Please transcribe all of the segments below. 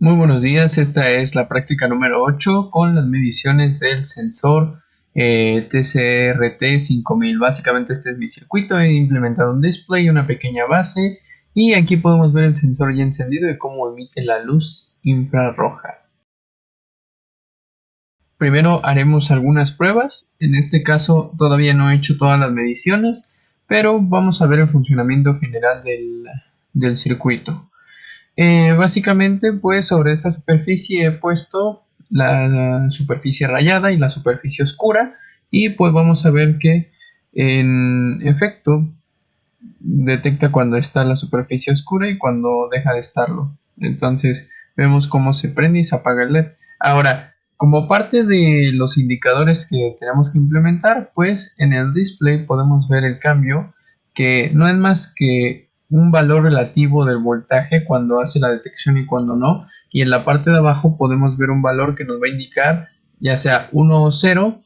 Muy buenos días, esta es la práctica número 8 con las mediciones del sensor TCRT 5000. Básicamente este es mi circuito, he implementado un display y una pequeña base y aquí podemos ver el sensor ya encendido y cómo emite la luz infrarroja. Primero haremos algunas pruebas, en este caso todavía no he hecho todas las mediciones, pero vamos a ver el funcionamiento general del circuito. Básicamente, pues sobre esta superficie he puesto la superficie rayada y la superficie oscura y pues vamos a ver que en efecto detecta cuando está la superficie oscura y cuando deja de estarlo. Entonces vemos cómo se prende y se apaga el LED. Ahora, como parte de los indicadores que tenemos que implementar, pues en el display podemos ver el cambio que no es más que un valor relativo del voltaje cuando hace la detección y cuando no. Y en la parte de abajo podemos ver un valor que nos va a indicar ya sea 1 o 0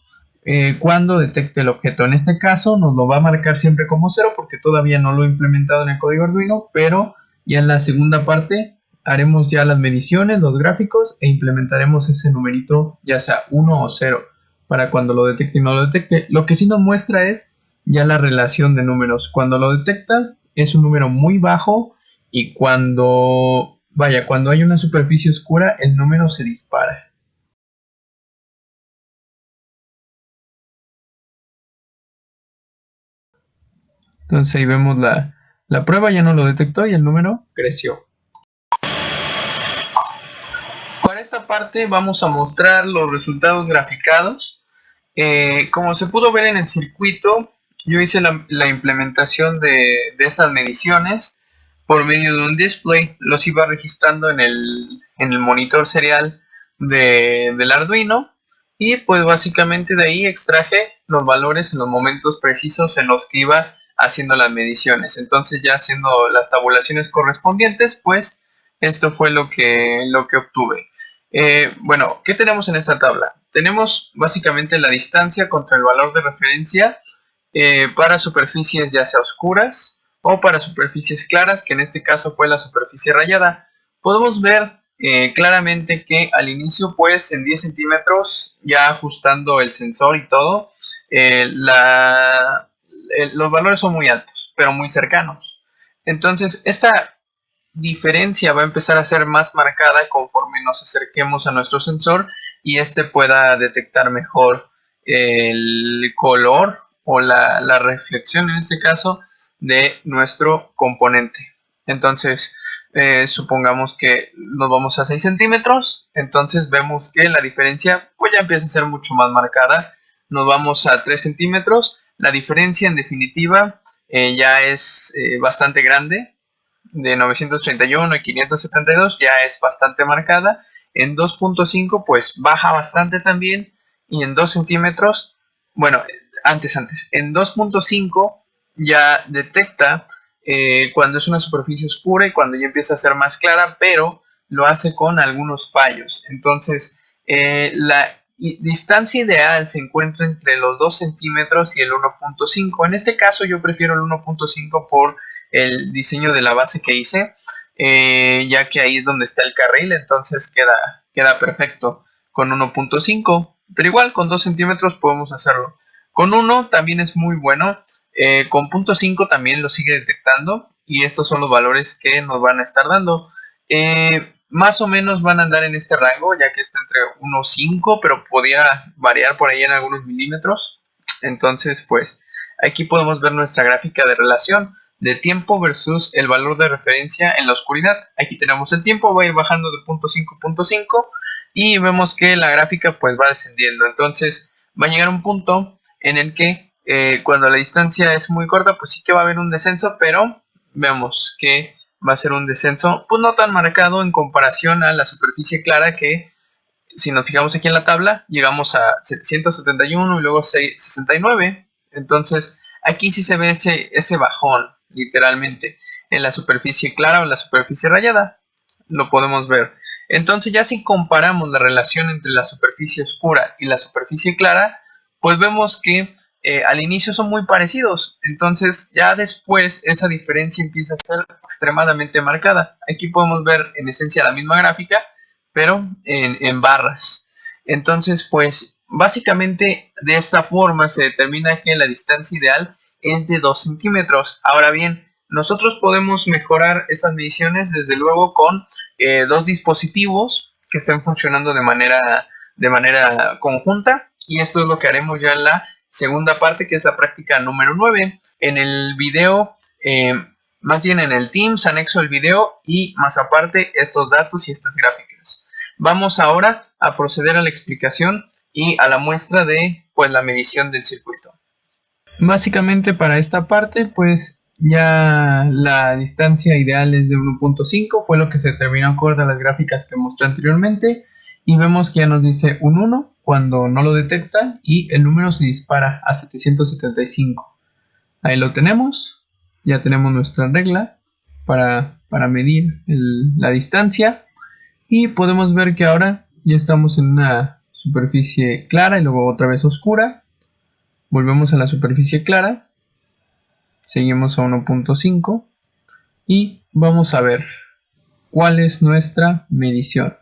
cuando detecte el objeto. En este caso nos lo va a marcar siempre como 0 porque todavía no lo he implementado en el código Arduino, pero ya en la segunda parte haremos ya las mediciones, los gráficos e implementaremos ese numerito ya sea 1 o 0 para cuando lo detecte y no lo detecte. Lo que sí nos muestra es ya la relación de números. Cuando lo detecta es un número muy bajo y cuando hay una superficie oscura el número se dispara. Entonces ahí vemos la prueba, ya no lo detectó y el número creció. Para esta parte vamos a mostrar los resultados graficados. Como se pudo ver en el circuito, yo hice la implementación de estas mediciones por medio de un display. Los iba registrando en el monitor serial del Arduino y pues básicamente de ahí extraje los valores en los momentos precisos en los que iba haciendo las mediciones. Entonces ya haciendo las tabulaciones correspondientes, pues esto fue lo que obtuve. Bueno, ¿qué tenemos en esta tabla? Tenemos básicamente la distancia contra el valor de referencia para superficies ya sea oscuras o para superficies claras, que en este caso fue la superficie rayada. Podemos ver claramente que al inicio, pues en 10 centímetros, ya ajustando el sensor y todo, los valores son muy altos, pero muy cercanos. Entonces, esta diferencia va a empezar a ser más marcada conforme nos acerquemos a nuestro sensor y este pueda detectar mejor el color o la reflexión en este caso de nuestro componente. Entonces, supongamos que nos vamos a 6 centímetros, entonces vemos que la diferencia pues ya empieza a ser mucho más marcada. Nos vamos a 3 centímetros, la diferencia en definitiva ya es bastante grande, de 931 y 572 ya es bastante marcada. En 2.5 pues baja bastante también. Y en 2 centímetros, bueno, antes, en 2.5 ya detecta cuando es una superficie oscura y cuando ya empieza a ser más clara, pero lo hace con algunos fallos. Entonces, la distancia ideal se encuentra entre los 2 centímetros y el 1.5. En este caso yo prefiero el 1.5 por el diseño de la base que hice, ya que ahí es donde está el carril, entonces queda perfecto con 1.5, pero igual con 2 centímetros podemos hacerlo. Con 1 también es muy bueno, con 0.5 también lo sigue detectando y estos son los valores que nos van a estar dando. Más o menos van a andar en este rango, ya que está entre 1.5, pero podía variar por ahí en algunos milímetros. Entonces, pues aquí podemos ver nuestra gráfica de relación de tiempo versus el valor de referencia en la oscuridad. Aquí tenemos el tiempo, va a ir bajando de 0.5 a 0.5 y vemos que la gráfica pues va descendiendo. Entonces va a llegar un punto en el que cuando la distancia es muy corta pues sí que va a haber un descenso, pero vemos que va a ser un descenso pues no tan marcado en comparación a la superficie clara, que si nos fijamos aquí en la tabla, llegamos a 771 y luego 69. Entonces, aquí sí se ve ese bajón, literalmente, en la superficie clara o en la superficie rayada. Lo podemos ver. Entonces, ya si comparamos la relación entre la superficie oscura y la superficie clara, pues vemos que al inicio son muy parecidos. Entonces, ya después esa diferencia empieza a ser extremadamente marcada. Aquí podemos ver en esencia la misma gráfica, pero en barras. Entonces, pues básicamente de esta forma se determina que la distancia ideal es de 2 centímetros. Ahora bien, nosotros podemos mejorar estas mediciones desde luego con dos dispositivos que estén funcionando de manera conjunta, y esto es lo que haremos ya en la segunda parte, que es la práctica número 9. En el video, más bien en el Teams, anexo el video y más aparte estos datos y estas gráficas. Vamos ahora a proceder a la explicación y a la muestra de pues la medición del circuito. Básicamente para esta parte pues ya la distancia ideal es de 1.5, fue lo que se determinó acorde a las gráficas que mostré anteriormente, y vemos que ya nos dice un 1 cuando no lo detecta y el número se dispara a 775. Ahí lo tenemos, ya tenemos nuestra regla para medir la distancia, y podemos ver que ahora ya estamos en una superficie clara y luego otra vez oscura. Volvemos a la superficie clara, seguimos a 1.5 y vamos a ver cuál es nuestra medición.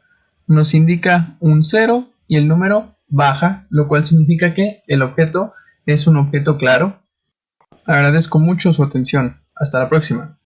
Nos indica un 0 y el número baja, lo cual significa que el objeto es un objeto claro. Agradezco mucho su atención. Hasta la próxima.